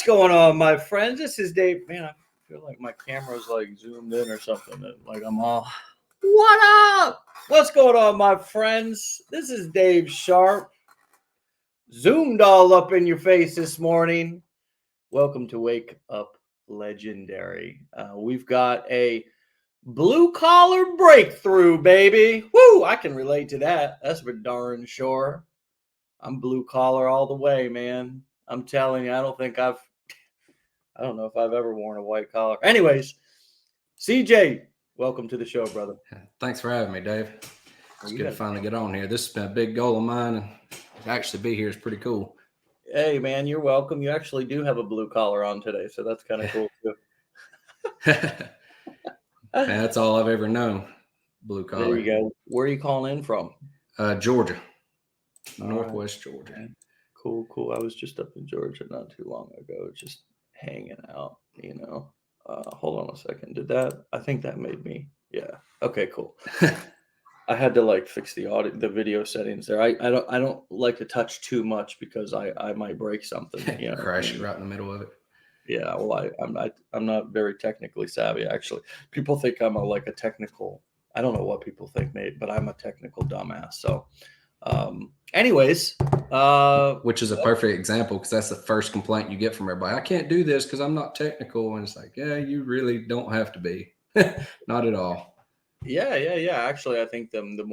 going on, my friends? This is Dave. Man, I feel like my camera's like zoomed in or something. Like I'm all, what up? What's going on, my friends? This is Dave Sharpe. Zoomed all up in your face this morning. Welcome to Wake Up Legendary. We've got a blue collar breakthrough, baby. Woo! I can relate to that. That's for darn sure. I'm blue collar all the way, man. I'm telling you, I don't know if I've ever worn a white collar. Anyways, CJ, welcome to the show, brother. Thanks for having me, Dave. It's good to finally get on here. This has been a big goal of mine, and to actually be here is pretty cool. Hey, man, you're welcome. You actually do have a blue collar on today, so that's kind of cool, too. Man, that's all I've ever known, blue collar. There you go. Where are you calling in from? Georgia. Northwest Georgia. Man. Cool. I was just up in Georgia not too long ago, just hanging out, you know. Hold on a second. I think that made me, yeah. Okay, cool. I had to fix the video settings there. I don't like to touch too much because I might break something. You know, crash it right in the middle of it. Yeah, well, I'm not very technically savvy, actually. People think I'm a technical. I don't know what people think, mate, but I'm a technical dumbass. So, anyways, which is a perfect example because that's the first complaint you get from everybody. I can't do this because I'm not technical, and it's like, yeah, you really don't have to be, not at all. Yeah. Actually, I think the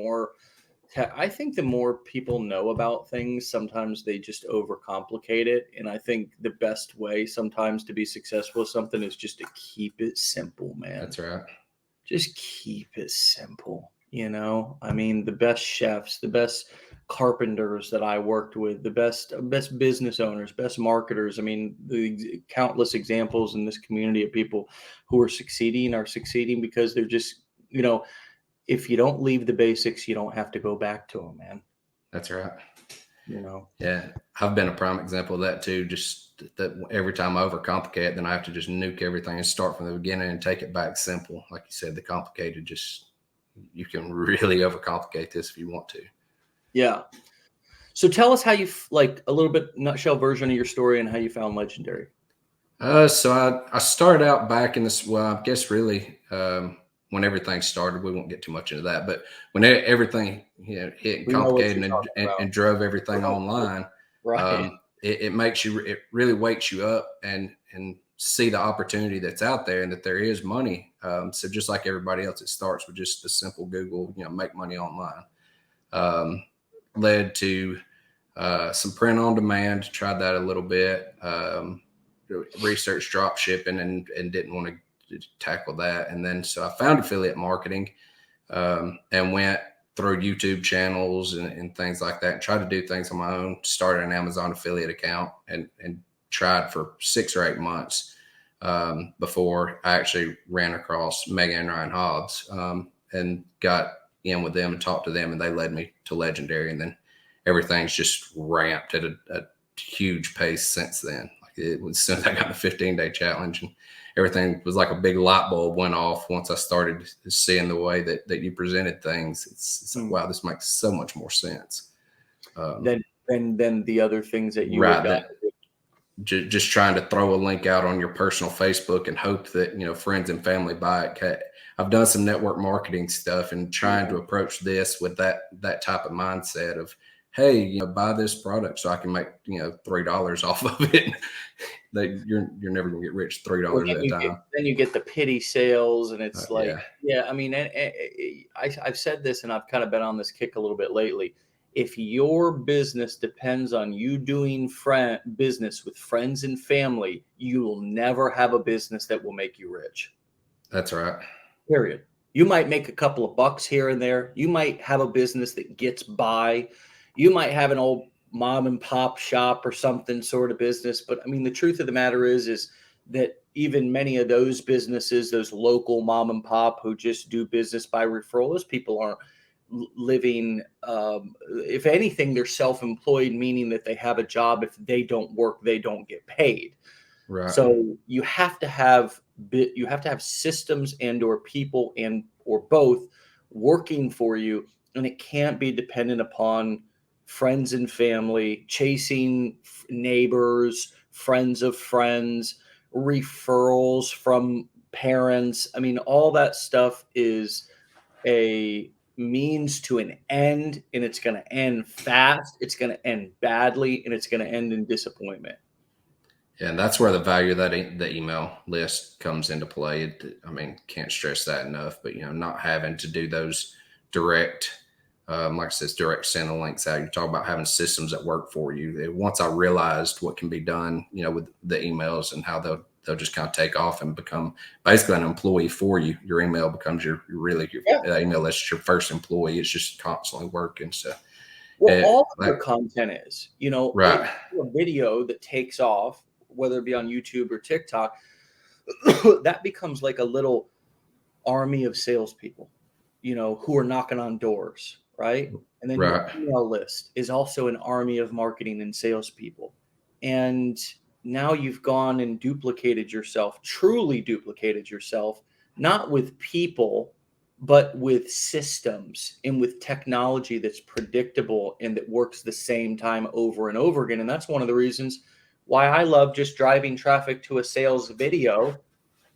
more people know about things, sometimes they just overcomplicate it. And I think the best way sometimes to be successful with something is just to keep it simple, man. That's right. Just keep it simple. You know, I mean, the best chefs, the best carpenters that I worked with, the best business owners, best marketers. I mean, the countless examples in this community of people who are succeeding because they're just, you know, if you don't leave the basics, you don't have to go back to them, man. That's right. You know? Yeah. I've been a prime example of that too. Just that every time I overcomplicate it, then I have to just nuke everything and start from the beginning and take it back simple. Like you said, the complicated, you can really overcomplicate this if you want to. Yeah. So tell us how you a little bit nutshell version of your story and how you found Legendary. So I started out back in this, well, I guess really, when everything started, we won't get too much into that, but when everything hit complicated and drove everything online, right. It really wakes you up and see the opportunity that's out there and that there is money. So just like everybody else, it starts with just a simple Google, make money online. Led to some print on demand, tried that a little bit, researched drop shipping and didn't want to tackle that. And then, so I found affiliate marketing, and went through YouTube channels and things like that, and tried to do things on my own, started an Amazon affiliate account and tried for 6 or 8 months, before I actually ran across Megan and Ryan Hobbs, and got in with them and talked to them, and they led me to Legendary. And then everything's just ramped at a huge pace since then. It was since I got the 15-day challenge, and everything was like a big light bulb went off once I started seeing the way that you presented things. It's like, wow, this makes so much more sense. Than the other things that you just trying to throw a link out on your personal Facebook and hope that, friends and family buy it. I've done some network marketing stuff and trying to approach this with that type of mindset of, hey, buy this product so I can make, $3 off of it. That you're never gonna get rich $3 at a time. Then you get the pity sales, and it's I mean, I've said this, and I've kind of been on this kick a little bit lately. If your business depends on you doing business with friends and family, you will never have a business that will make you rich. That's right. Period. You might make a couple of bucks here and there. You might have a business that gets by. You might have an old mom and pop shop or something sort of business. But I mean, the truth of the matter is that even many of those businesses, those local mom and pop who just do business by referral, those people aren't living. If anything, they're self-employed, meaning that they have a job. If they don't work, they don't get paid. Right. So you have to have systems and or people or both working for you, and it can't be dependent upon friends and family, chasing neighbors, friends of friends, referrals from parents. I mean, all that stuff is a means to an end, and it's going to end fast. It's going to end badly, and it's going to end in disappointment. And that's where the value of the email list comes into play. I mean, can't stress that enough. But not having to do those direct, like I said, direct send the links out. You talk about having systems that work for you. Once I realized what can be done, with the emails and how they'll just kind of take off and become basically an employee for you. Your email becomes your email list is your first employee. It's just constantly working. So. Well, all of your content is, right. a video that takes off, whether it be on YouTube or TikTok, that becomes like a little army of salespeople, who are knocking on doors, right? And then your email list is also an army of marketing and salespeople. And now you've gone and truly duplicated yourself, not with people, but with systems and with technology that's predictable and that works the same time over and over again. And that's one of the reasons why I love just driving traffic to a sales video,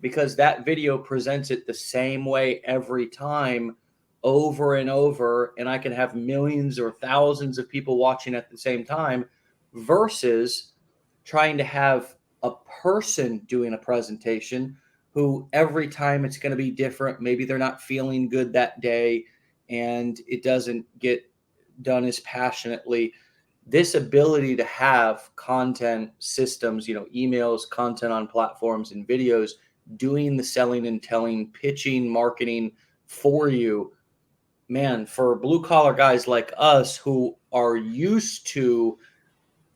because that video presents it the same way every time, over and over, and I can have millions or thousands of people watching at the same time, versus trying to have a person doing a presentation who every time it's going to be different. Maybe they're not feeling good that day and it doesn't get done as passionately. This ability to have content systems, emails, content on platforms, and videos doing the selling and telling, pitching, marketing for you, man, for blue collar guys like us who are used to,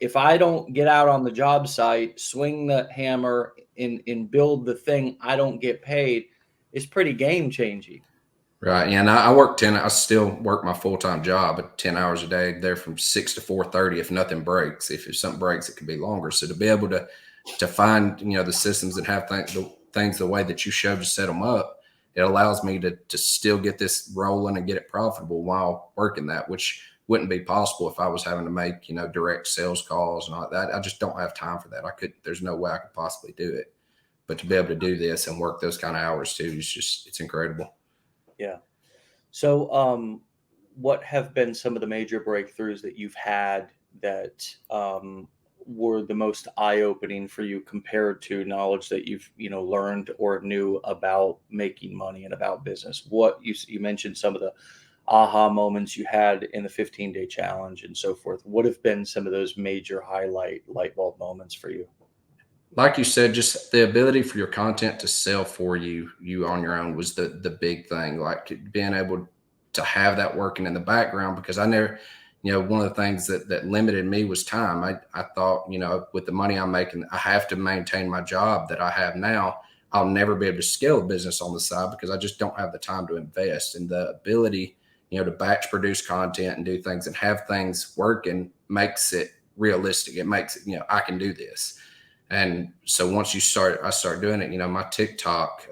if I don't get out on the job site, swing the hammer and build the thing, I don't get paid, is pretty game changing. Right. And I still work my full-time job at 10 hours a day there from 6 to 4:30. If nothing breaks, if something breaks, it could be longer. So to be able to find, the systems and have things the way that you showed to set them up, it allows me to still get this rolling and get it profitable while working that, which wouldn't be possible if I was having to make, direct sales calls and all that. I just don't have time for that. There's no way I could possibly do it. But to be able to do this and work those kind of hours too, it's incredible. Yeah. So, what have been some of the major breakthroughs that you've had that were the most eye-opening for you compared to knowledge that you've learned or knew about making money and about business? What you mentioned some of the aha moments you had in the 15-day challenge and so forth. What have been some of those major light bulb moments for you? Like you said, just the ability for your content to sell for you on your own was the big thing. Like being able to have that working in the background, because I never, one of the things that limited me was time. I thought, with the money I'm making, I have to maintain my job that I have now. I'll never be able to scale a business on the side because I just don't have the time to invest. And the ability, to batch produce content and do things and have things working makes it realistic. It makes it, I can do this. And so once I start doing it, my TikTok,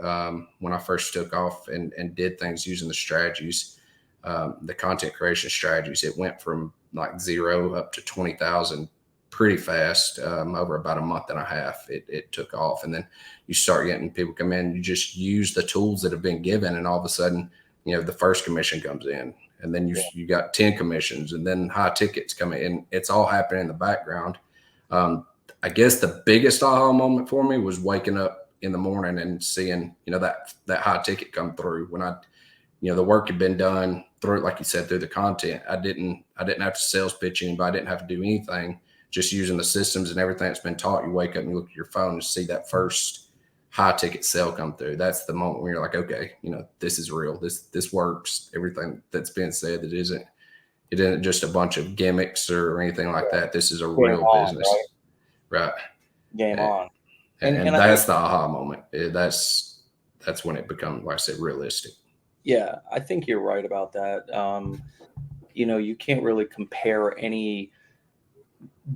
when I first took off and did things using the strategies, the content creation strategies, it went from like 0 up to 20,000 pretty fast. Over about a month and a half, it took off. And then you start getting people come in, you just use the tools that have been given. And all of a sudden, the first commission comes in, and then you got 10 commissions, and then high tickets come in. It's all happening in the background. I guess the biggest aha moment for me was waking up in the morning and seeing, that high ticket come through when the work had been done through, like you said, through the content. I didn't have to sales pitch anybody. I didn't have to do anything, just using the systems and everything that's been taught. You wake up and you look at your phone and see that first high ticket sale come through. That's the moment where you're like, okay, this is real. This works. Everything that's been said, it isn't just a bunch of gimmicks or anything like that. This is a real business. Right. Game on. And that's the aha moment. That's when it becomes, like I said, realistic. Yeah, I think you're right about that. You can't really compare any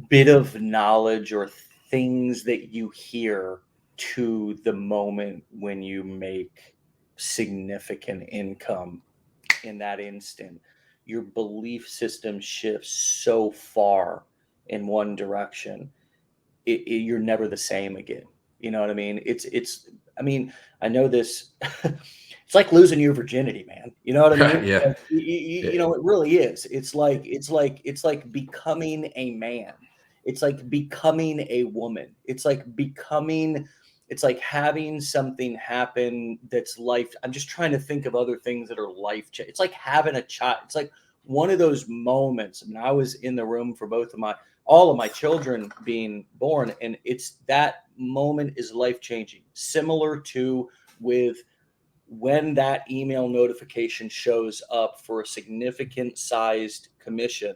bit of knowledge or things that you hear to the moment when you make significant income. In that instant, your belief system shifts so far in one direction. you're never the same again. You know what I mean? I mean, I know this. It's like losing your virginity, man. You know what I mean? Yeah. Like, you know, it really is. It's like becoming a man. It's like becoming a woman. It's like having something happen that's life. I'm just trying to think of other things that are life. It's like having a child. It's like one of those moments. I mean, I was in the room for all of my children being born, and it's that moment is life changing. Similar to with when that email notification shows up for a significant sized commission,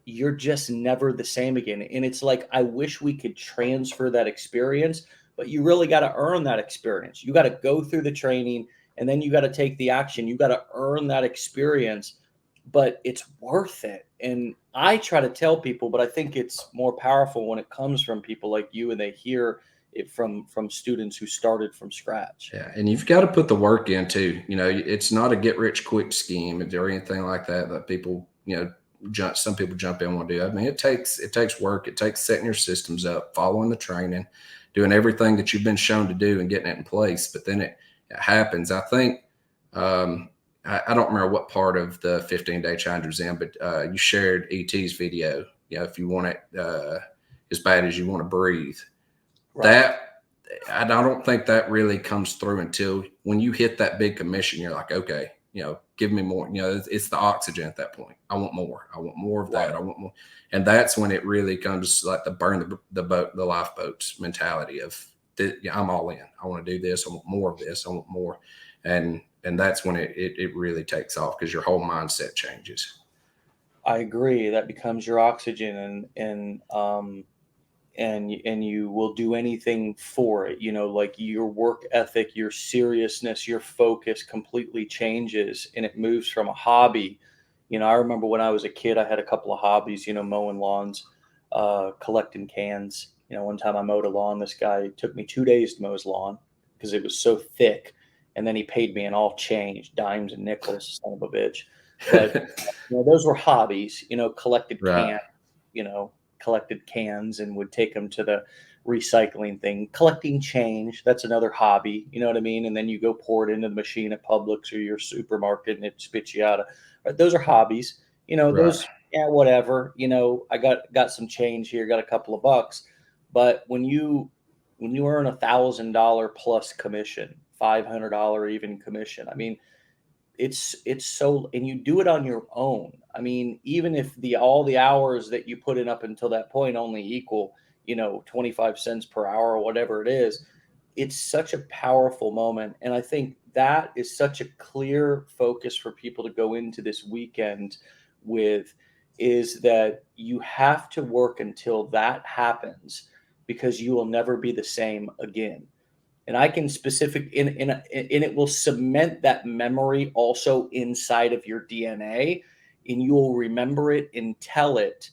you're just never the same again. And it's like, I wish we could transfer that experience, but you really got to earn that experience. You got to go through the training, and then you got to take the action. You got to earn that experience, but it's worth it. And I try to tell people, but I think it's more powerful when it comes from people like you and they hear it from students who started from scratch. Yeah, and you've got to put the work in too. You know, it's not a get rich quick scheme or anything like that that people, you know, some people jump in and want to do. I mean, it takes work. It takes setting your systems up, following the training, doing everything that you've been shown to do and getting it in place. But then it happens. I think I don't remember what part of the 15-day challenge was in, but you shared ET's video. You know, if you want it as bad as you want to breathe, Right. that I don't think that really comes through until when you hit that big commission. You're like, okay, you know, give me more. You know, it's the oxygen at that point. I want more. I want more of that. Right. I want more. And that's when it really comes like the burn the boat, the lifeboats mentality of I'm all in. I want to do this. I want more of this. I want more. And that's when it really takes off because your whole mindset changes. I agree. That becomes your oxygen, and you will do anything for it. You know, like your work ethic, your seriousness, your focus completely changes, and it moves from a hobby. You know, I remember when I was a kid, I had a couple of hobbies, you know, mowing lawns, collecting cans. You know, one time I mowed a lawn. This guy, it took me 2 days to mow his lawn because it was so thick. And then he paid me in all change, dimes and nickels, son of a bitch. But you know, those were hobbies, you know, Right. you know, collected cans and would take them to the recycling thing. Collecting change, that's another hobby, you know what I mean? And then you go pour it into the machine at Publix or your supermarket and it spits you out. Right, those are hobbies, you know, Right. those, yeah, whatever, you know, I got some change here, got a couple of bucks. But when you earn $1,000 plus commission, $500 even commission, I mean, it's so, and you do it on your own. I mean, even if all the hours that you put in up until that point only equal, you know, 25 cents per hour or whatever it is, it's such a powerful moment. And I think that is such a clear focus for people to go into this weekend with, is that you have to work until that happens, because you will never be the same again. And I can and it will cement that memory also inside of your DNA, and you will remember it and tell it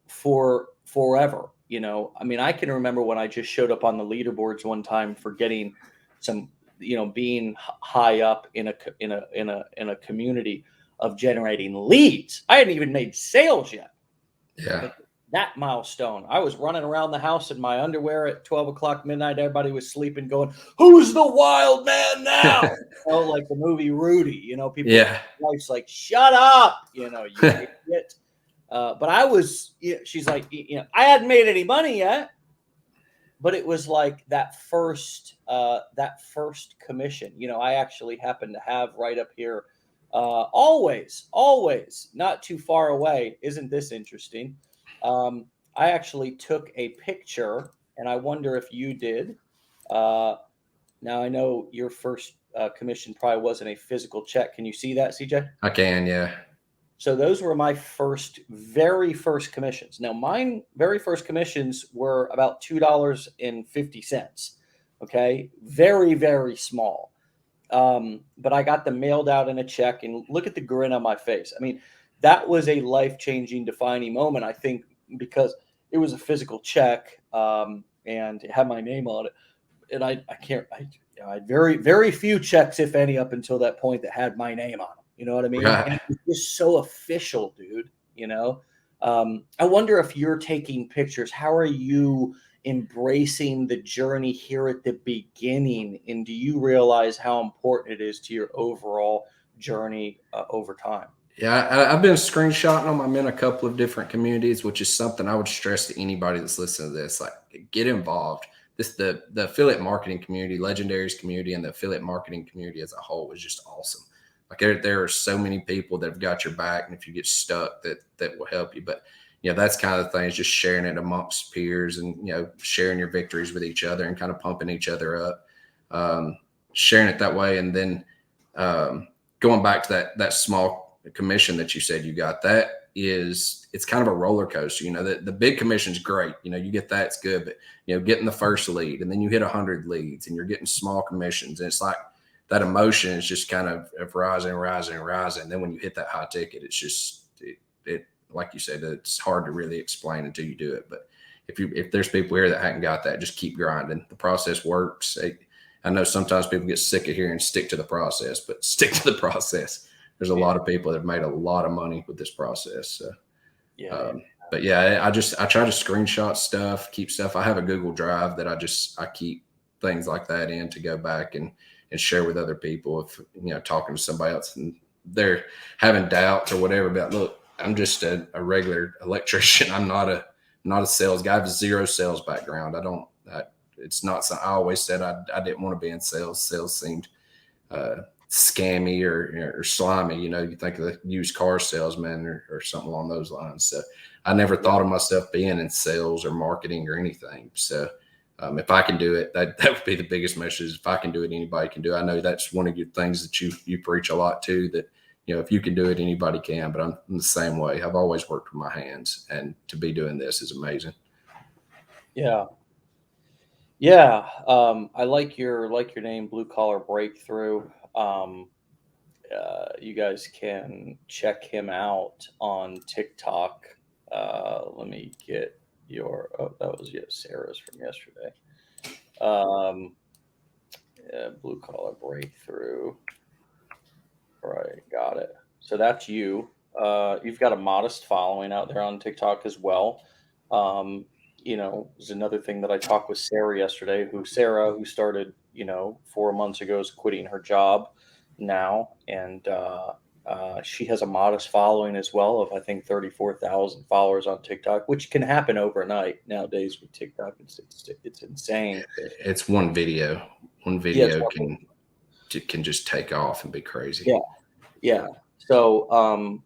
for forever. You know, I mean, I can remember when I just showed up on the leaderboards one time for getting some, you know, being high up in a community of generating leads. I hadn't even made sales yet. Yeah. But that milestone, I was running around the house in my underwear at 12 o'clock midnight. Everybody was sleeping, going, "Who's the wild man now?" You know, like the movie Rudy. You know, people. Yeah. Wife's like, "Shut up!" You know, you idiot. But I was. You know, she's like, you know, I hadn't made any money yet, but it was like that first commission. You know, I actually happen to have right up here. Always, not too far away. Isn't this interesting? I actually took a picture, and I wonder if you did. Uh, Now I know your first commission probably wasn't a physical check. Can you see that, CJ? I can. Yeah. So those were my very first commissions. Now, mine very first commissions were about $2.50. Okay, very, very small. But I got them mailed out in a check, and look at the grin on my face. I mean, that was a life-changing, defining moment, I think, because it was a physical check, and it had my name on it. And I had very, very few checks, if any, up until that point that had my name on them. You know what I mean? And Right. it was just so official, dude. You know, I wonder if you're taking pictures. How are you embracing the journey here at the beginning? And do you realize how important it is to your overall journey over time? Yeah, I've been screenshotting them. I'm in a couple of different communities, which is something I would stress to anybody that's listening to this. Like, get involved. The affiliate marketing community, Legendary's community, and the affiliate marketing community as a whole is just awesome. Like, there are so many people that have got your back, and if you get stuck, that will help you. But that's kind of the thing, is just sharing it amongst peers, and sharing your victories with each other, and kind of pumping each other up, sharing it that way, and then going back to that small commission that you said you got, it's kind of a roller coaster. The big commission's great. You get that, it's good, but getting the first lead, and then you hit 100 leads, and you're getting small commissions, and it's like that emotion is just kind of rising. And then when you hit that high ticket, it's just it like you said, it's hard to really explain until you do it. But if there's people here that haven't got that, just keep grinding. The process works. I know sometimes people get sick of hearing stick to the process, but stick to the process. There's a lot of people that have made a lot of money with this process. So, but yeah, I try to screenshot stuff, keep stuff. I have a Google Drive that I keep things like that in to go back and share with other people. If, talking to somebody else and they're having doubts or whatever about, look, I'm just a regular electrician. I'm not a sales guy. I have zero sales background. It's not something I always said I didn't want to be in sales. Sales seemed, scammy or slimy. You think of the used car salesman or something along those lines. So I never thought of myself being in sales or marketing or anything. So if I can do it, that would be the biggest message. If I can do it, anybody can do it. I know that's one of your things that you preach a lot too, that if you can do it, anybody can. But I'm the same way. I've always worked with my hands, and to be doing this is amazing. Yeah. I like your name, Blue Collar Breakthrough. You guys can check him out on TikTok. Let me get that was Sarah's from yesterday. Blue Collar Breakthrough. Right, got it. So that's you. You've got a modest following out there on TikTok as well. Is another thing that I talked with Sarah yesterday, who started, 4 months ago, is quitting her job now. And she has a modest following as well of, I think, 34,000 followers on TikTok, which can happen overnight nowadays with TikTok. It's insane. It's one video. One video can just take off and be crazy. Yeah. So,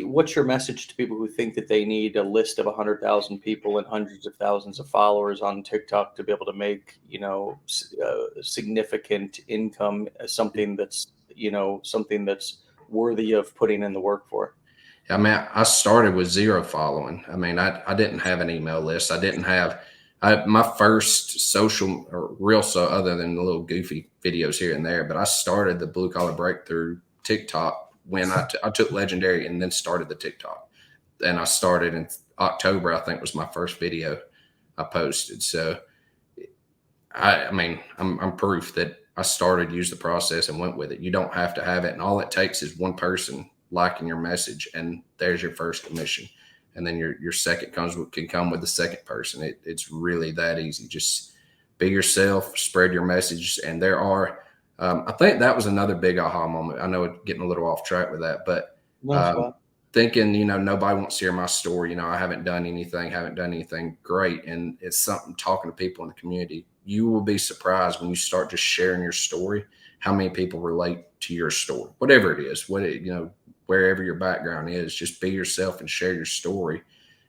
what's your message to people who think that they need a list of 100,000 people and hundreds of thousands of followers on TikTok to be able to make, significant income as something that's worthy of putting in the work for? I mean, I started with zero following. I mean, I didn't have an email list. I didn't have my first social or real, other than the little goofy videos here and there. But I started the Blue Collar Breakthrough TikTok when I took Legendary and then started the TikTok. And I started in October, I think, was my first video I posted. So I mean, I'm proof that I started, used the process, and went with it. You don't have to have it. And all it takes is one person liking your message, and there's your first commission. And then your second can come with the second person. It's really that easy. Just be yourself, spread your message. And there are, I think that was another big aha moment. I know it's getting a little off track with that, but thinking, nobody wants to hear my story. I haven't done anything great. And it's something, talking to people in the community, you will be surprised when you start just sharing your story, how many people relate to your story, whatever it is, wherever your background is. Just be yourself and share your story,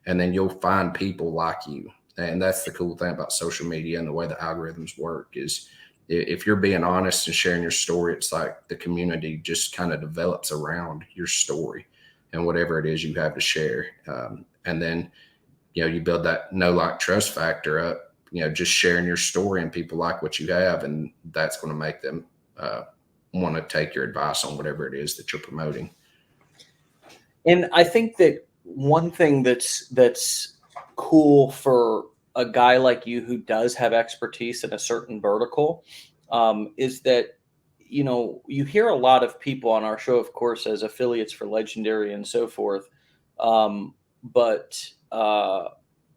and then you'll find people like you. And that's the cool thing about social media and the way the algorithms work, is if you're being honest and sharing your story, it's like the community just kind of develops around your story and whatever it is you have to share. And then, you build that know, like, trust factor up, just sharing your story, and people like what you have, and that's going to make them want to take your advice on whatever it is that you're promoting. And I think that one thing that's cool for a guy like you who does have expertise in a certain vertical is that, you hear a lot of people on our show, of course, as affiliates for Legendary and so forth. But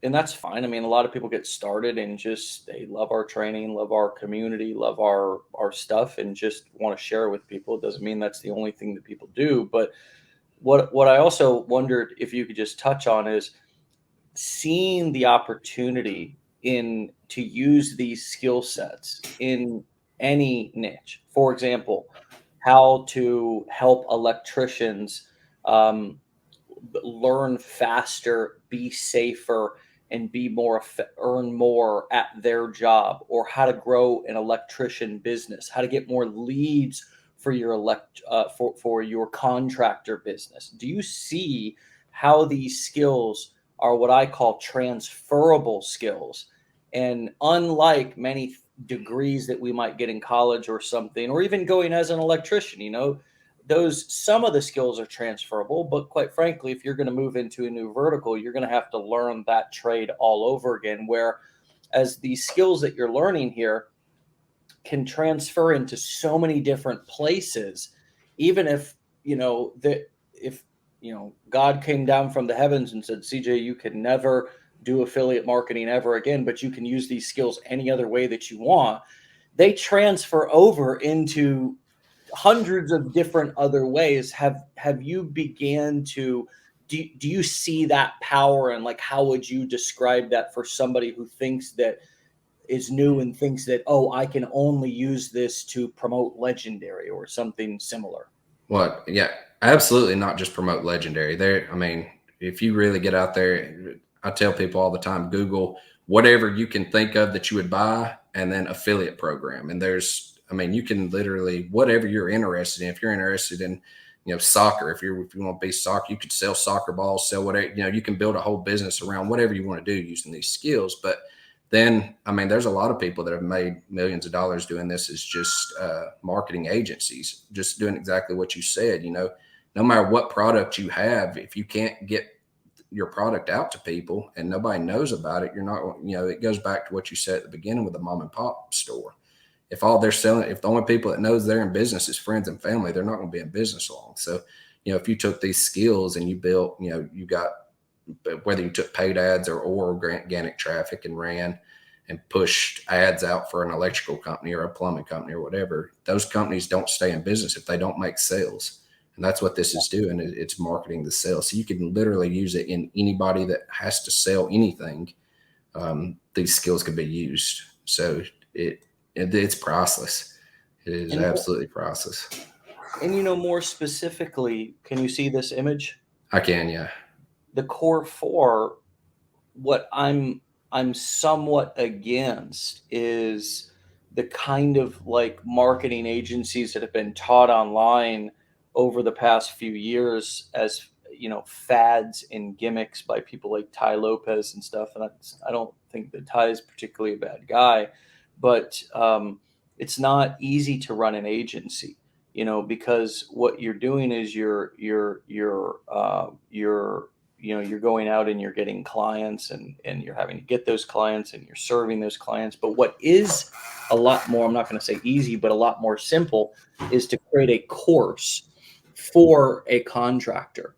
and that's fine. I mean, a lot of people get started and just they love our training, love our community, love our stuff, and just want to share it with people. It doesn't mean that's the only thing that people do. But what I also wondered if you could just touch on is seeing the opportunity in to use these skill sets in any niche. For example, how to help electricians um, learn faster, be safer, and be more earn more at their job, or how to grow an electrician business, how to get more leads for your for your contractor business. Do you see how these skills are what I call transferable skills? And unlike many degrees that we might get in college or something, or even going as an electrician, those some of the skills are transferable, but quite frankly, if you're going to move into a new vertical, you're going to have to learn that trade all over again. Whereas these skills that you're learning here can transfer into so many different places, even if if God came down from the heavens and said, CJ, you can never do affiliate marketing ever again, but you can use these skills any other way that you want. They transfer over into hundreds of different other ways. Have you began to do you see that power, and like how would you describe that for somebody who thinks that is new and thinks that, oh, I can only use this to promote Legendary or something similar? What? Yeah, absolutely not just promote Legendary. There, I mean, if you really get out there, I tell people all the time, Google whatever you can think of that you would buy, and then affiliate program. And there's, I mean, you can literally whatever you're interested in. If you're interested in, soccer, if you want to be soccer, you could sell soccer balls, sell whatever. You can build a whole business around whatever you want to do using these skills. But then, I mean, there's a lot of people that have made millions of dollars doing this as just marketing agencies, just doing exactly what you said. No matter what product you have, if you can't get your product out to people and nobody knows about it, you're not, it goes back to what you said at the beginning with the mom and pop store. If all they're selling, if the only people that knows they're in business is friends and family, they're not going to be in business long. So, if you took these skills and you built, you got, whether you took paid ads or organic traffic and ran and pushed ads out for an electrical company or a plumbing company or whatever, those companies don't stay in business if they don't make sales. And that's what this is doing. It's marketing the sales. So you can literally use it in anybody that has to sell anything. These skills can be used. So it's priceless. It is absolutely priceless. And more specifically, can you see this image? I can, yeah. The core four, what I'm somewhat against is the kind of like marketing agencies that have been taught online over the past few years as fads and gimmicks by people like Ty Lopez and stuff. And I don't think that Ty is particularly a bad guy, but it's not easy to run an agency, because what you're doing is you're going out and you're getting clients, and you're having to get those clients, and you're serving those clients. But what is a lot more, I'm not going to say easy, but a lot more simple, is to create a course for a contractor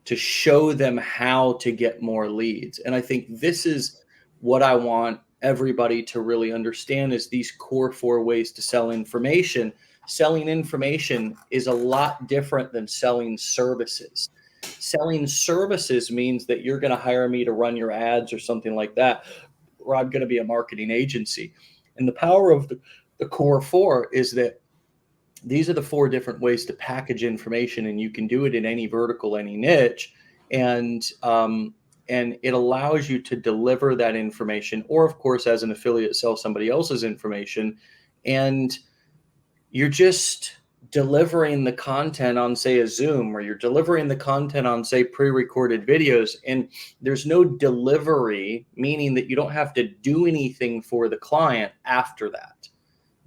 to show them how to get more leads. And I think this is what I want everybody to really understand is these core four ways to sell information. Selling information is a lot different than selling services. Selling services means that you're going to hire me to run your ads or something like that, or I'm going to be a marketing agency. And the power of the core four is that these are the four different ways to package information, and you can do it in any vertical, any niche. And it allows you to deliver that information, or of course, as an affiliate, sell somebody else's information. And you're just delivering the content on, say, a Zoom, or you're delivering the content on, say, pre-recorded videos, and there's no delivery, meaning that you don't have to do anything for the client after that.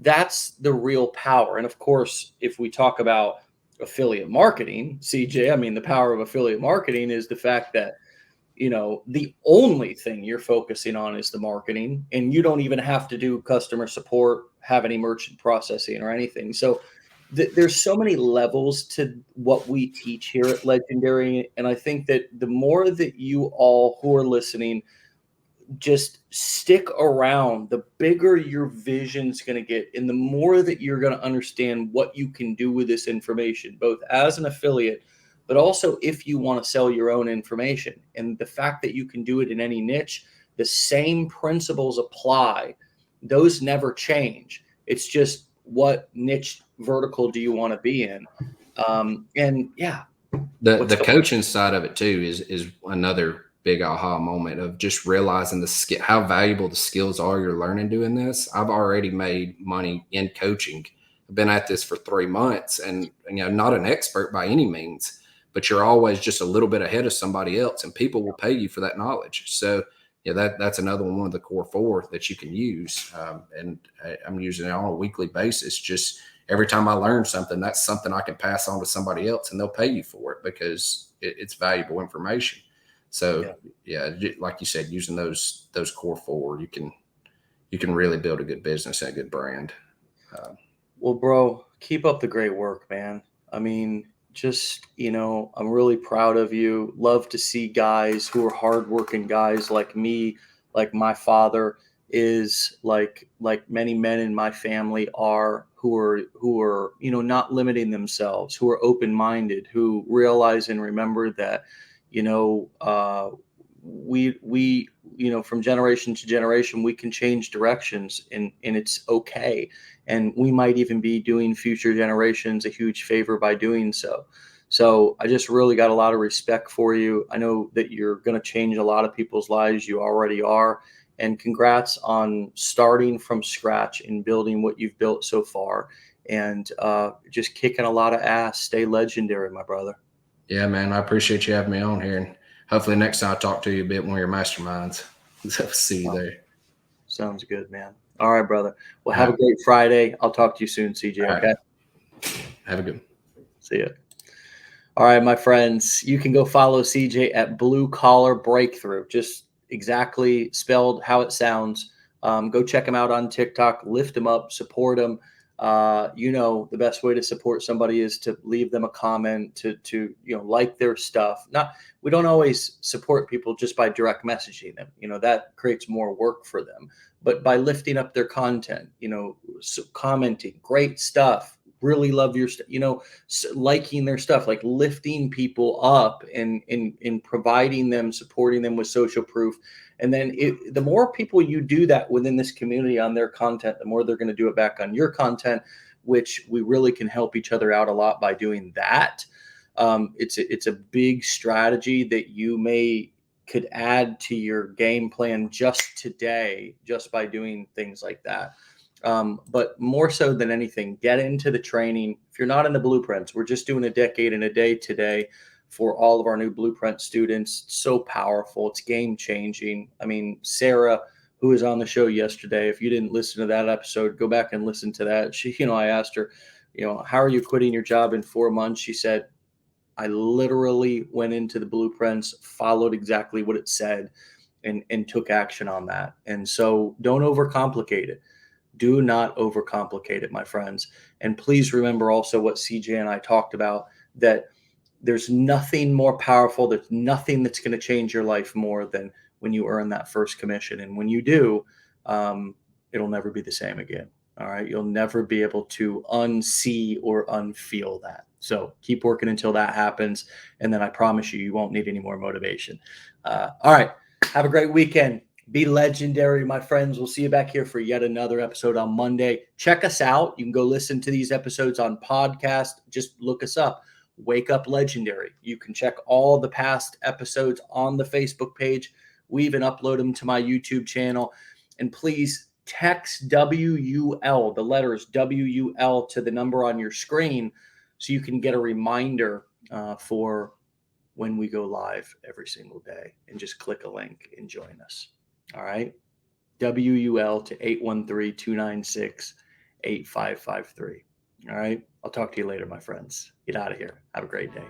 That's the real power. And of course, if we talk about affiliate marketing, CJ, I mean, the power of affiliate marketing is the fact that the only thing you're focusing on is the marketing, and you don't even have to do customer support, have any merchant processing or anything. So there's so many levels to what we teach here at Legendary. And I think that the more that you all who are listening just stick around. The bigger your vision's going to get, and the more that you're going to understand what you can do with this information, both as an affiliate, but also if you want to sell your own information. And the fact that you can do it in any niche, the same principles apply. Those never change. It's just what niche vertical do you want to be in? And yeah, The coaching side of it too is another big aha moment of just realizing how valuable the skills are you're learning doing this. I've already made money in coaching. I've been at this for 3 months, and not an expert by any means, but you're always just a little bit ahead of somebody else, and people will pay you for that knowledge. So that's another one of the core 4 that you can use. And I'm using it on a weekly basis. Just every time I learn something, that's something I can pass on to somebody else, and they'll pay you for it because it's valuable information. So like you said, using those core 4, you can really build a good business and a good brand. Well, bro, keep up the great work, man. I mean, just, I'm really proud of you. Love to see guys who are hardworking guys like me, like my father is, like many men in my family are, who are, not limiting themselves, who are open-minded, who realize and remember that, we from generation to generation, we can change directions, and it's okay. And we might even be doing future generations a huge favor by doing so. So I just really got a lot of respect for you. I know that you're going to change a lot of people's lives. You already are. And congrats on starting from scratch and building what you've built so far, and just kicking a lot of ass. Stay legendary, my brother. Yeah, man. I appreciate you having me on here. And hopefully next time I talk to you a bit more of your masterminds. See you there. Sounds good, man. All right, brother. Well, have a great Friday. I'll talk to you soon, CJ. All right. Okay. Have a good one. See ya. All right, my friends. You can go follow CJ at Blue Collar Breakthrough. Just exactly spelled how it sounds. Go check him out on TikTok. Lift him up. Support him. The best way to support somebody is to leave them a comment, to like their stuff. We don't always support people just by direct messaging them. That creates more work for them. But by lifting up their content, commenting, great stuff. Really love your stuff. Liking their stuff, like lifting people up and in providing them, supporting them with social proof. And then the more people you do that within this community on their content, the more they're going to do it back on your content, which we really can help each other out a lot by doing that. It's a big strategy that you could add to your game plan just today, just by doing things like that. But more so than anything, get into the training. If you're not in the blueprints, we're just doing a decade in a day today for all of our new blueprint students. It's so powerful. It's game changing. I mean, Sarah, who was on the show yesterday, if you didn't listen to that episode, go back and listen to that. She, I asked her, how are you quitting your job in 4 months? She said, I literally went into the blueprints, followed exactly what it said, and took action on that. And so don't overcomplicate it. Do not overcomplicate it, my friends. And please remember also what CJ and I talked about, that there's nothing more powerful. There's nothing that's going to change your life more than when you earn that first commission. And when you do, it'll never be the same again. All right. You'll never be able to unsee or unfeel that. So keep working until that happens. And then I promise you won't need any more motivation. All right. Have a great weekend. Be legendary, my friends. We'll see you back here for yet another episode on Monday. Check us out. You can go listen to these episodes on podcast. Just look us up. Wake Up Legendary. You can check all the past episodes on the Facebook page. We even upload them to my YouTube channel. And please text WUL, the letters WUL, to the number on your screen so you can get a reminder for when we go live every single day. And just click a link and join us. All right. WUL to 813-296-8553. All right. I'll talk to you later, my friends. Get out of here. Have a great day.